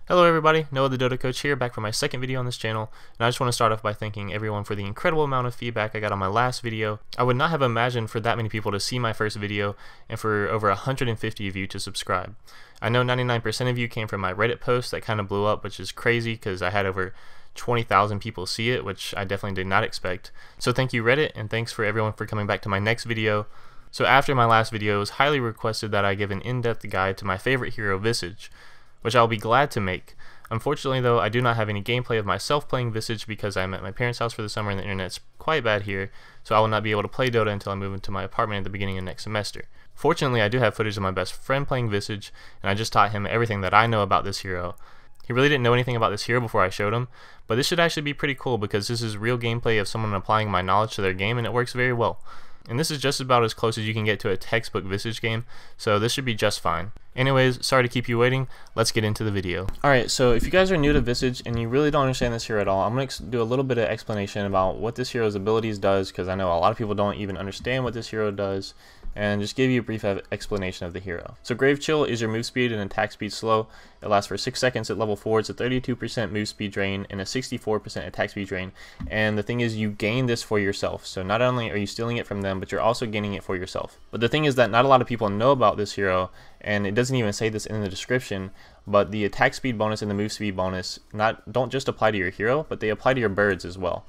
Hello everybody, Noah the Dota Coach here, back for my second video on this channel, and I just want to start off by thanking everyone for the incredible amount of feedback I got on my last video. I would not have imagined for that many people to see my first video, and for over 150 of you to subscribe. I know 99% of you came from my Reddit post that kind of blew up, which is crazy because I had over 20,000 people see it, which I definitely did not expect. So thank you Reddit, and thanks for everyone for coming back to my next video. So after my last video, it was highly requested that I give an in-depth guide to my favorite hero, Visage, which I'll be glad to make. Unfortunately though, I do not have any gameplay of myself playing Visage because I'm at my parents' house for the summer and the internet's quite bad here, so I will not be able to play Dota until I move into my apartment at the beginning of next semester. Fortunately, I do have footage of my best friend playing Visage, and I just taught him everything that I know about this hero. He really didn't know anything about this hero before I showed him, but this should actually be pretty cool because this is real gameplay of someone applying my knowledge to their game, and it works very well. And this is just about as close as you can get to a textbook Visage game, so this should be just fine. Anyways, sorry to keep you waiting, let's get into the video. Alright, so if you guys are new to Visage and you really don't understand this hero at all, I'm going to do a little bit of explanation about what this hero's abilities does, because I know a lot of people don't even understand what this hero does, and just give you a brief explanation of the hero. So Grave Chill is your move speed and attack speed slow. It lasts for 6 seconds at level 4. It's a 32% move speed drain and a 64% attack speed drain. And the thing is, you gain this for yourself. So not only are you stealing it from them, but you're also gaining it for yourself. But the thing is that not a lot of people know about this hero, and it doesn't even say this in the description, but the attack speed bonus and the move speed bonus don't just apply to your hero, but they apply to your birds as well.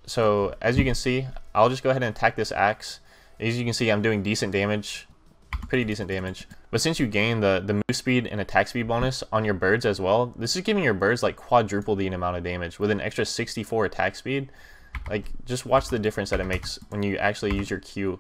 So as you can see, I'll just go ahead and attack this axe. As you can see, I'm doing decent damage, pretty decent damage. But since you gain the move speed and attack speed bonus on your birds as well, this is giving your birds like quadruple the amount of damage with an extra 64 attack speed. Like, just watch the difference that it makes when you actually use your Q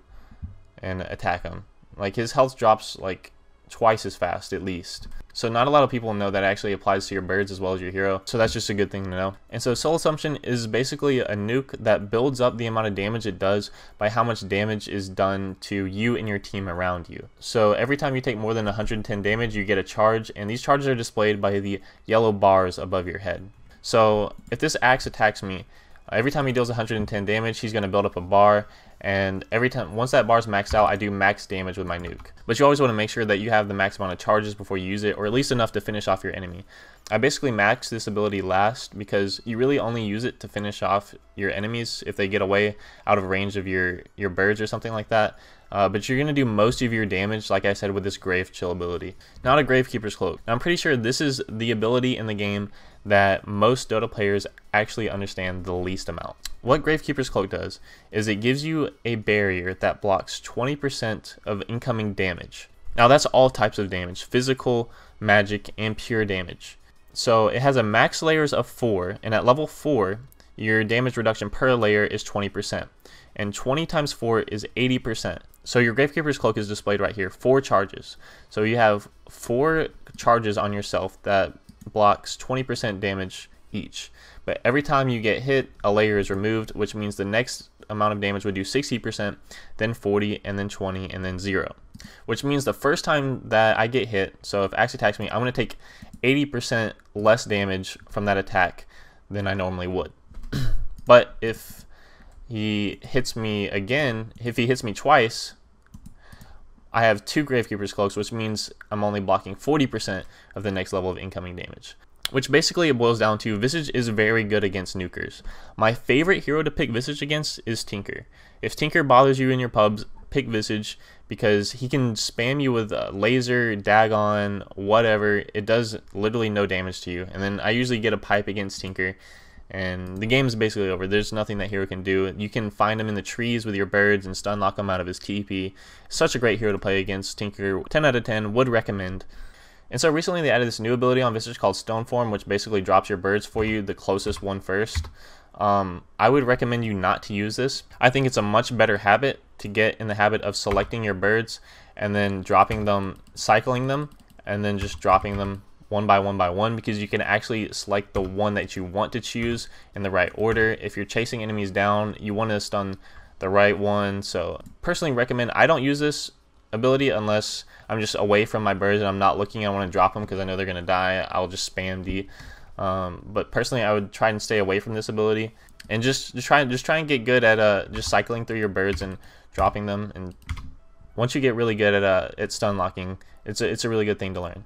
and attack him. Like, his health drops like twice as fast at least. So not a lot of people know that actually applies to your birds as well as your hero, so that's just a good thing to know. And so Soul Assumption is basically a nuke that builds up the amount of damage it does by how much damage is done to you and your team around you. So every time you take more than 110 damage, you get a charge, and these charges are displayed by the yellow bars above your head. So if this axe attacks me, every time he deals 110 damage, he's going to build up a bar, and every time, once that bar's maxed out, I do max damage with my nuke. But you always want to make sure that you have the max amount of charges before you use it, or at least enough to finish off your enemy. I basically max this ability last because you really only use it to finish off your enemies if they get away out of range of your birds or something like that. But you're going to do most of your damage, like I said, with this Grave Chill ability. Not a Gravekeeper's Cloak. Now, I'm pretty sure this is the ability in the game that most Dota players actually understand the least amount. What Gravekeeper's Cloak does is it gives you a barrier that blocks 20% of incoming damage. Now that's all types of damage, physical, magic, and pure damage. So it has a max layers of 4, and at level 4, your damage reduction per layer is 20. And 20 times 4 is 80%. So your Gravekeeper's Cloak is displayed right here, 4 charges. So you have 4 charges on yourself that blocks 20% damage each. But every time you get hit, a layer is removed, which means the next amount of damage would do 60%, then 40, and then 20, and then 0. Which means the first time that I get hit, so if Axe attacks me, I'm going to take 80% less damage from that attack than I normally would. But if he hits me again, if he hits me twice, I have 2 Gravekeeper's Cloaks, which means I'm only blocking 40% of the next level of incoming damage. Which basically it boils down to, Visage is very good against nukers. My favorite hero to pick Visage against is Tinker. If Tinker bothers you in your pubs, pick Visage because he can spam you with laser, dagon, whatever. It does literally no damage to you. And then I usually get a pipe against Tinker, and the game is basically over. There's nothing that hero can do. You can find him in the trees with your birds and stun lock him out of his TP. Such a great hero to play against. Tinker, 10 out of 10, would recommend. And so recently they added this new ability on Visage called Stone Form, which basically drops your birds for you, the closest one first. I would recommend you not to use this. I think it's a much better habit to get in the habit of selecting your birds and then dropping them, cycling them, and then just dropping them one by one, because you can actually select the one that you want to choose in the right order. If you're chasing enemies down, you want to stun the right one. So personally recommend, I don't use this ability unless I'm just away from my birds and I'm not looking. I want to drop them because I know they're going to die. I'll just spam D. But personally, I would try and stay away from this ability and just try and get good at just cycling through your birds and dropping them. And once you get really good at stun locking, it's a really good thing to learn.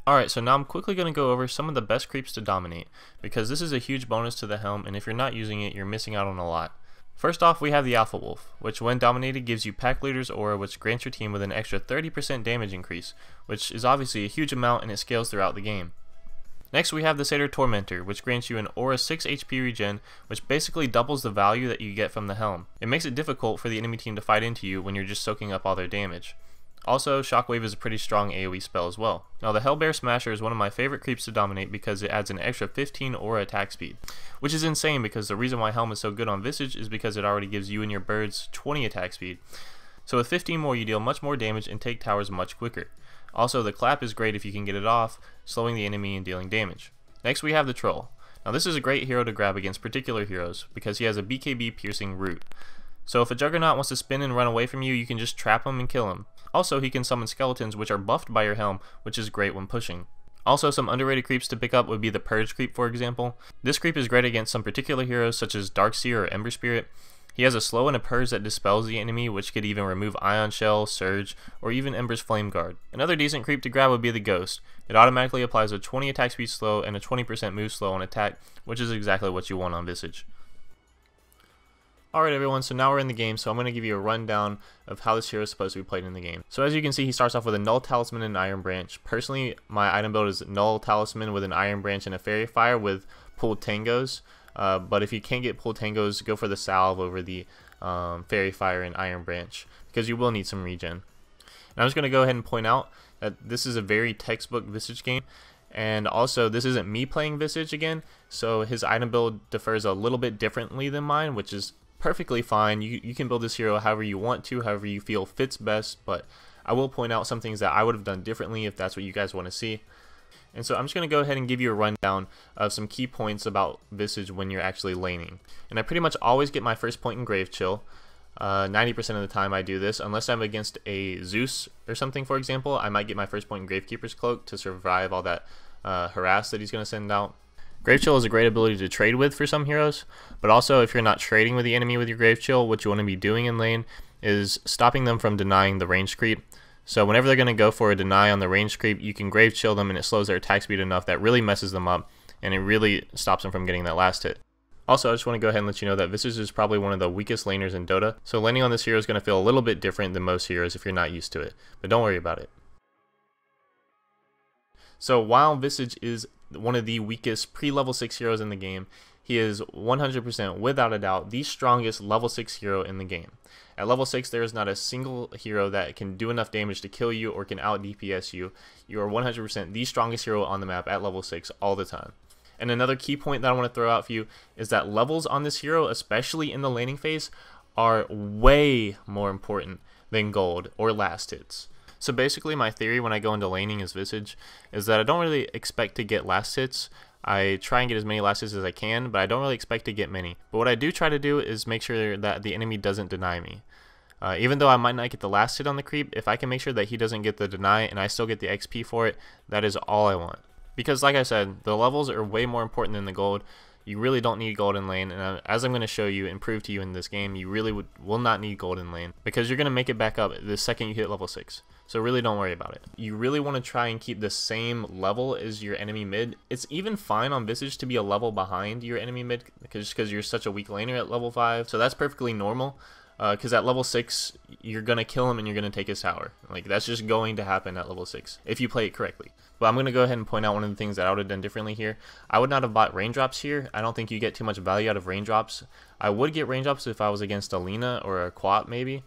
Alright, so now I'm quickly going to go over some of the best creeps to dominate, because this is a huge bonus to the helm, and if you're not using it, you're missing out on a lot. First off, we have the Alpha Wolf, which when dominated gives you Pack Leader's Aura, which grants your team with an extra 30% damage increase, which is obviously a huge amount and it scales throughout the game. Next we have the Satyr Tormentor, which grants you an Aura 6 HP regen, which basically doubles the value that you get from the helm. It makes it difficult for the enemy team to fight into you when you're just soaking up all their damage. Also, Shockwave is a pretty strong AoE spell as well. Now the Hellbear Smasher is one of my favorite creeps to dominate because it adds an extra 15 aura attack speed, which is insane because the reason why Helm is so good on Visage is because it already gives you and your birds 20 attack speed. So with 15 more you deal much more damage and take towers much quicker. Also the Clap is great if you can get it off, slowing the enemy and dealing damage. Next we have the Troll. Now this is a great hero to grab against particular heroes because he has a BKB piercing root. So if a Juggernaut wants to spin and run away from you, you can just trap him and kill him. Also, he can summon skeletons which are buffed by your helm, which is great when pushing. Also, some underrated creeps to pick up would be the Purge creep, for example. This creep is great against some particular heroes such as Darkseer or Ember Spirit. He has a slow and a purge that dispels the enemy, which could even remove Ion Shell, Surge, or even Ember's Flame Guard. Another decent creep to grab would be the Ghost. It automatically applies a 20 attack speed slow and a 20% move slow on attack, which is exactly what you want on Visage. Alright everyone, so now we're in the game, so I'm going to give you a rundown of how this hero is supposed to be played in the game. So as you can see, he starts off with a Null Talisman and an Iron Branch. Personally, my item build is Null Talisman with an Iron Branch and a Fairy Fire with Pulled Tangos. But if you can't get Pulled Tangos, go for the Salve over the Fairy Fire and Iron Branch, because you will need some regen. And I'm just going to go ahead and point out that this is a very textbook Visage game. And also, this isn't me playing Visage again, so his item build differs a little bit differently than mine, which is perfectly fine. You can build this hero however you want to, however you feel fits best, but I will point out some things that I would have done differently if that's what you guys want to see. And so I'm just going to go ahead and give you a rundown of some key points about Visage when you're actually laning. And I pretty much always get my first point in Grave Chill. 90% of the time I do this, unless I'm against a Zeus or something, for example. I might get my first point in Gravekeeper's Cloak to survive all that harass that he's going to send out. Grave Chill is a great ability to trade with for some heroes, but also if you're not trading with the enemy with your Grave Chill, what you want to be doing in lane is stopping them from denying the range creep. So whenever they're going to go for a deny on the range creep, you can Grave Chill them and it slows their attack speed enough that really messes them up, and it really stops them from getting that last hit. Also, I just want to go ahead and let you know that Visage is probably one of the weakest laners in Dota, so laning on this hero is going to feel a little bit different than most heroes if you're not used to it, but don't worry about it. So while Visage is one of the weakest pre-level 6 heroes in the game, he is 100% without a doubt the strongest level 6 hero in the game. At level 6 there is not a single hero that can do enough damage to kill you or can out DPS you. You are 100% the strongest hero on the map at level 6 all the time. And another key point that I want to throw out for you is that levels on this hero, especially in the laning phase, are way more important than gold or last hits. So basically my theory when I go into laning as Visage is that I don't really expect to get last hits. I try and get as many last hits as I can, but I don't really expect to get many. But what I do try to do is make sure that the enemy doesn't deny me. Even though I might not get the last hit on the creep, if I can make sure that he doesn't get the deny and I still get the XP for it, that is all I want. Because like I said, the levels are way more important than the gold. You really don't need gold in lane, and as I'm going to show you and prove to you in this game, you really will not need gold in lane, because you're going to make it back up the second you hit level 6. So really don't worry about it. You really want to try and keep the same level as your enemy mid. It's even fine on Visage to be a level behind your enemy mid, because you're such a weak laner at level 5, so that's perfectly normal. Because at level 6, you're going to kill him and you're going to take his tower. Like, that's just going to happen at level 6, if you play it correctly. But I'm going to go ahead and point out one of the things that I would have done differently here. I would not have bought raindrops here. I don't think you get too much value out of raindrops. I would get raindrops if I was against a Lina or a Quat maybe.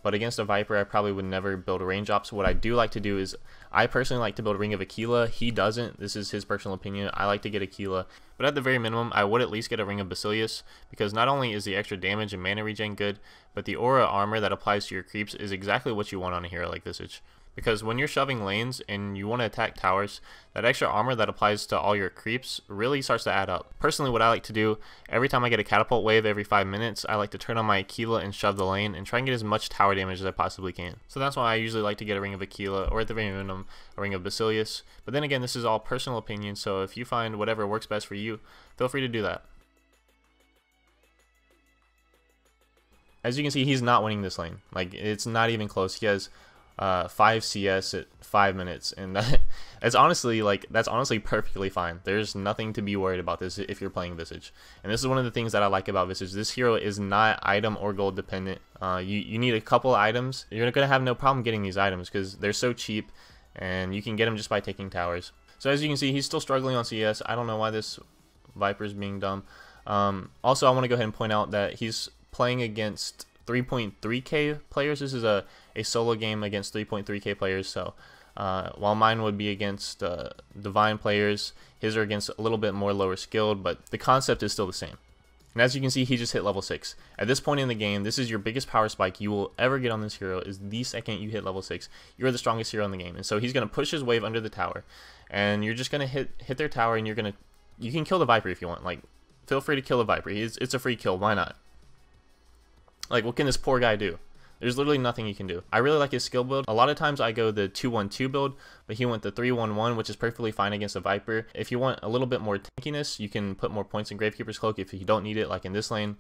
But against a Viper, I probably would never build raindrops. What I do like to do is, I personally like to build Ring of Aquila. He doesn't. This is his personal opinion. I like to get Aquila. But at the very minimum, I would at least get a Ring of Basilius, because not only is the extra damage and mana regen good, but the aura armor that applies to your creeps is exactly what you want on a hero like Visage. Because when you're shoving lanes and you want to attack towers, that extra armor that applies to all your creeps really starts to add up. Personally, what I like to do, every time I get a catapult wave every 5 minutes, I like to turn on my Aquila and shove the lane and try and get as much tower damage as I possibly can. So that's why I usually like to get a Ring of Aquila, or at the very minimum, a Ring of Basilius. But then again, this is all personal opinion, so if you find whatever works best for you, feel free to do that. As you can see, he's not winning this lane. Like, it's not even close. He has 5 CS at 5 minutes, and that's honestly perfectly fine. There's nothing to be worried about this if you're playing Visage, and this is one of the things that I like about Visage. This hero is not item or gold dependent. You need a couple items. You're gonna have no problem getting these items because they're so cheap, and you can get them just by taking towers. So as you can see, he's still struggling on CS. I don't know why this Viper is being dumb. Also, I want to go ahead and point out that he's playing against 3.3k players. This is a solo game against 3.3k players, so while mine would be against divine players, his are against a little bit more lower skilled, but the concept is still the same. And as you can see, he just hit level 6. At this point in the game, this is your biggest power spike you will ever get on this hero. Is the second you hit level 6, you're the strongest hero in the game. And so he's going to push his wave under the tower, and you're just going to hit their tower, and you can kill the Viper if you want. Like, feel free to kill the Viper. It's a free kill. Why not? Like, what can this poor guy do? There's literally nothing he can do. I really like his skill build. A lot of times I go the 2-1-2 build, but he went the 3-1-1, which is perfectly fine against a Viper. If you want a little bit more tankiness, you can put more points in Gravekeeper's Cloak. If you don't need it, like in this lane,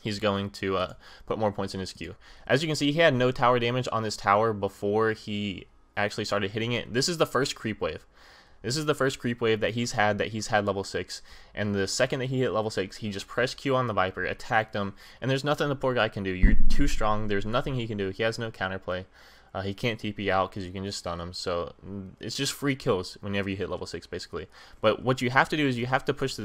he's going to put more points in his Q. As you can see, he had no tower damage on this tower before he actually started hitting it. This is the first creep wave. This is the first creep wave that he's had level 6, and the second that he hit level 6, he just pressed Q on the Viper, attacked him, and there's nothing the poor guy can do. You're too strong. There's nothing he can do. He has no counterplay. He can't TP out because you can just stun him. So it's just free kills whenever you hit level 6, basically. But what you have to do is you have to push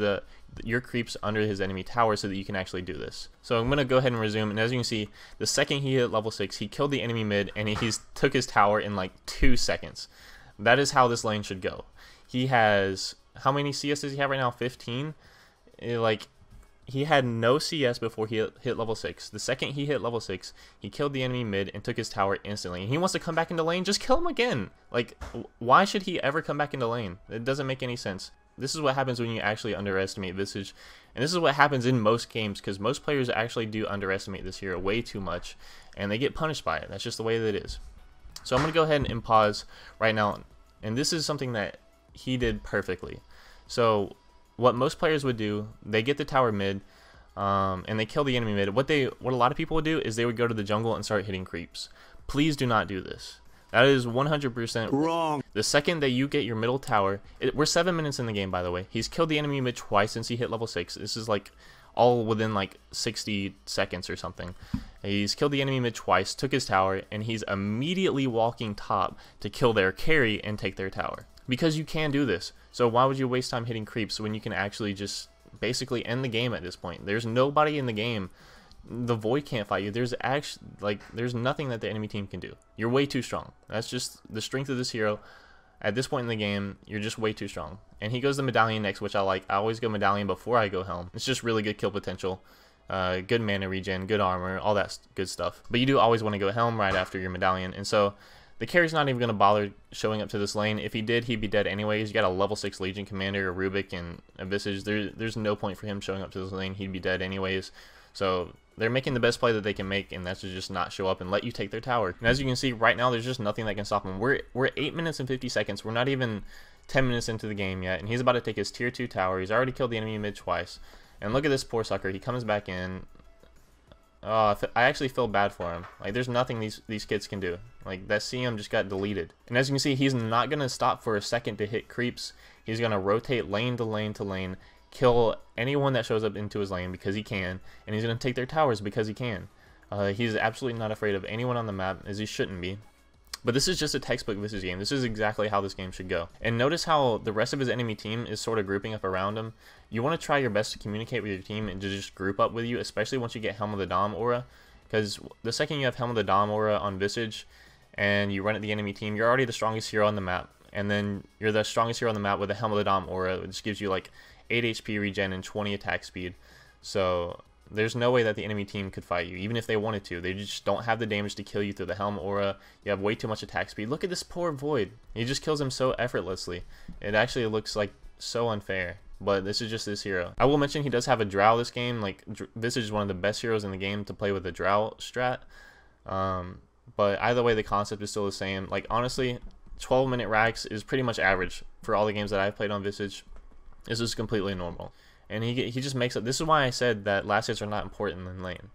your creeps under his enemy tower so that you can actually do this. So I'm going to go ahead and resume, and as you can see, the second he hit level 6, he killed the enemy mid, and he's took his tower in like 2 seconds. That is how this lane should go. He has, how many CS does he have right now? 15? Like, he had no CS before he hit level 6. The second he hit level 6, he killed the enemy mid and took his tower instantly. And he wants to come back into lane, just kill him again. Like, why should he ever come back into lane? It doesn't make any sense. This is what happens when you actually underestimate Visage. And this is what happens in most games, because most players actually do underestimate this hero way too much, and they get punished by it. That's just the way that it is. So I'm going to go ahead and pause right now. And this is something that he did perfectly. So what most players would do, they get the tower mid, and they kill the enemy mid. What a lot of people would do is they would go to the jungle and start hitting creeps. Please do not do this. That is 100% wrong. The second that you get your middle tower, we're 7 minutes in the game, by the way. He's killed the enemy mid twice since he hit level 6. This is like all within like 60 seconds or something. He's killed the enemy mid twice, took his tower, and he's immediately walking top to kill their carry and take their tower. Because you can do this. So why would you waste time hitting creeps when you can actually just basically end the game at this point? There's nobody in the game. The Void can't fight you. There's nothing that the enemy team can do. You're way too strong. That's just the strength of this hero. At this point in the game, you're just way too strong. And he goes the Medallion next, which I like. I always go Medallion before I go Helm. It's just really good kill potential. Good mana regen, good armor, all that good stuff. But you do always want to go Helm right after your Medallion. And so the carry's not even going to bother showing up to this lane. If he did, he'd be dead anyways. You got a level 6 Legion Commander, a Rubik, and a Visage. There's no point for him showing up to this lane. He'd be dead anyways. So they're making the best play that they can make, and that's to just not show up and let you take their tower. And as you can see, right now, there's just nothing that can stop him. We're 8 minutes and 50 seconds. We're not even 10 minutes into the game yet, and he's about to take his tier 2 tower. He's already killed the enemy mid twice. And look at this poor sucker. He comes back in. Oh, I actually feel bad for him. Like, there's nothing these kids can do. Like, that CM just got deleted. And as you can see, he's not going to stop for a second to hit creeps. He's going to rotate lane to lane to lane, kill anyone that shows up into his lane because he can, and he's going to take their towers because he can. He's absolutely not afraid of anyone on the map, as he shouldn't be. But this is just a textbook Visage game. This is exactly how this game should go. And notice how the rest of his enemy team is sort of grouping up around him. You want to try your best to communicate with your team and to just group up with you, especially once you get Helm of the Dom aura. Because the second you have Helm of the Dom aura on Visage and you run at the enemy team, you're already the strongest hero on the map. And then you're the strongest hero on the map with a Helm of the Dom aura, which gives you like 8 HP regen and 20 attack speed. So there's no way that the enemy team could fight you, even if they wanted to. They just don't have the damage to kill you through the Helm aura. You have way too much attack speed. Look at this poor Void. He just kills him so effortlessly. It actually looks like so unfair. But this is just this hero. I will mention he does have a Drow this game. Like, Visage is one of the best heroes in the game to play with a Drow strat. But either way, the concept is still the same. Like, honestly, 12-minute racks is pretty much average for all the games that I've played on Visage. This is completely normal. And he just makes it. This is why I said that last hits are not important in lane,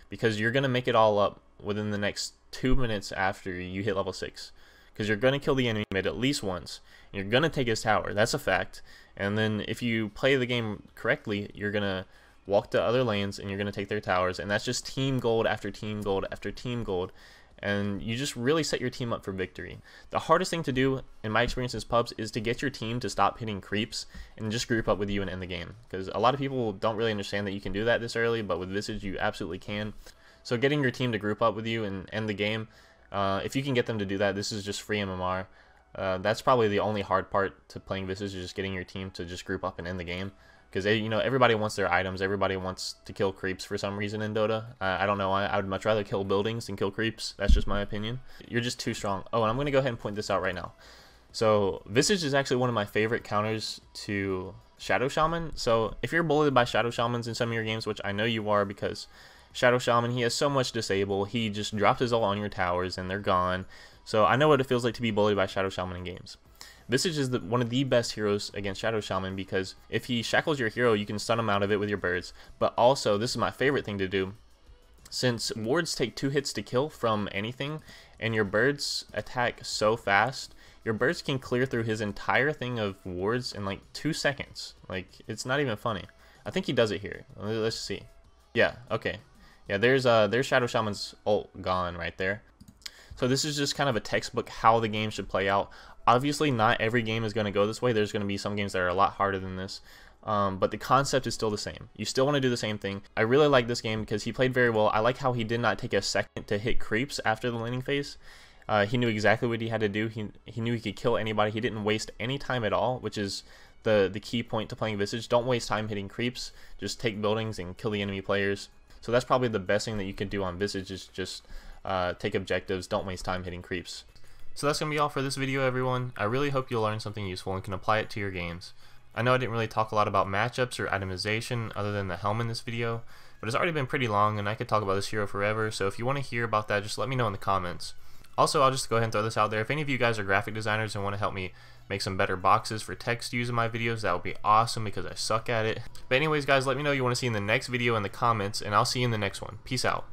because you're gonna make it all up within the next 2 minutes after you hit level 6, because you're going to kill the enemy mid at least once. You're going to take his tower, that's a fact. And then if you play the game correctly, you're going to walk to other lanes and you're going to take their towers, and that's just team gold after team gold after team gold, and you just really set your team up for victory. The hardest thing to do, in my experience in pubs, is to get your team to stop hitting creeps and just group up with you and end the game, because a lot of people don't really understand that you can do that this early, but with Visage you absolutely can. So getting your team to group up with you and end the game, if you can get them to do that, this is just free MMR. That's probably the only hard part to playing Visage, is just getting your team to just group up and end the game. Because everybody wants their items, everybody wants to kill creeps for some reason in Dota. I don't know why. I would much rather kill buildings than kill creeps. That's just my opinion. You're just too strong. Oh, and I'm going to go ahead and point this out right now. So Visage is actually one of my favorite counters to Shadow Shaman. So if you're bullied by Shadow Shamans in some of your games, which I know you are, because Shadow Shaman, he has so much disable. He just drops his ult on your towers and they're gone. So I know what it feels like to be bullied by Shadow Shaman in games. Visage is one of the best heroes against Shadow Shaman, because if he shackles your hero, you can stun him out of it with your birds. But also, this is my favorite thing to do, since wards take 2 hits to kill from anything, and your birds attack so fast, your birds can clear through his entire thing of wards in like 2 seconds. Like, it's not even funny. I think he does it here. Let's see. Yeah, okay. Yeah, there's Shadow Shaman's ult gone right there. So this is just kind of a textbook how the game should play out. Obviously, not every game is going to go this way. There's going to be some games that are a lot harder than this. But the concept is still the same. You still want to do the same thing. I really like this game because he played very well. I like how he did not take a second to hit creeps after the laning phase. He knew exactly what he had to do. He knew he could kill anybody. He didn't waste any time at all, which is the key point to playing Visage. Don't waste time hitting creeps. Just take buildings and kill the enemy players. So that's probably the best thing that you can do on Visage, is just take objectives. Don't waste time hitting creeps. So that's going to be all for this video, everyone. I really hope you'll learn something useful and can apply it to your games. I know I didn't really talk a lot about matchups or itemization other than the helm in this video, but it's already been pretty long and I could talk about this hero forever, so if you want to hear about that, just let me know in the comments. Also, I'll just go ahead and throw this out there. If any of you guys are graphic designers and want to help me make some better boxes for text to use in my videos, that would be awesome because I suck at it. But anyways, guys, let me know what you want to see in the next video in the comments, and I'll see you in the next one. Peace out.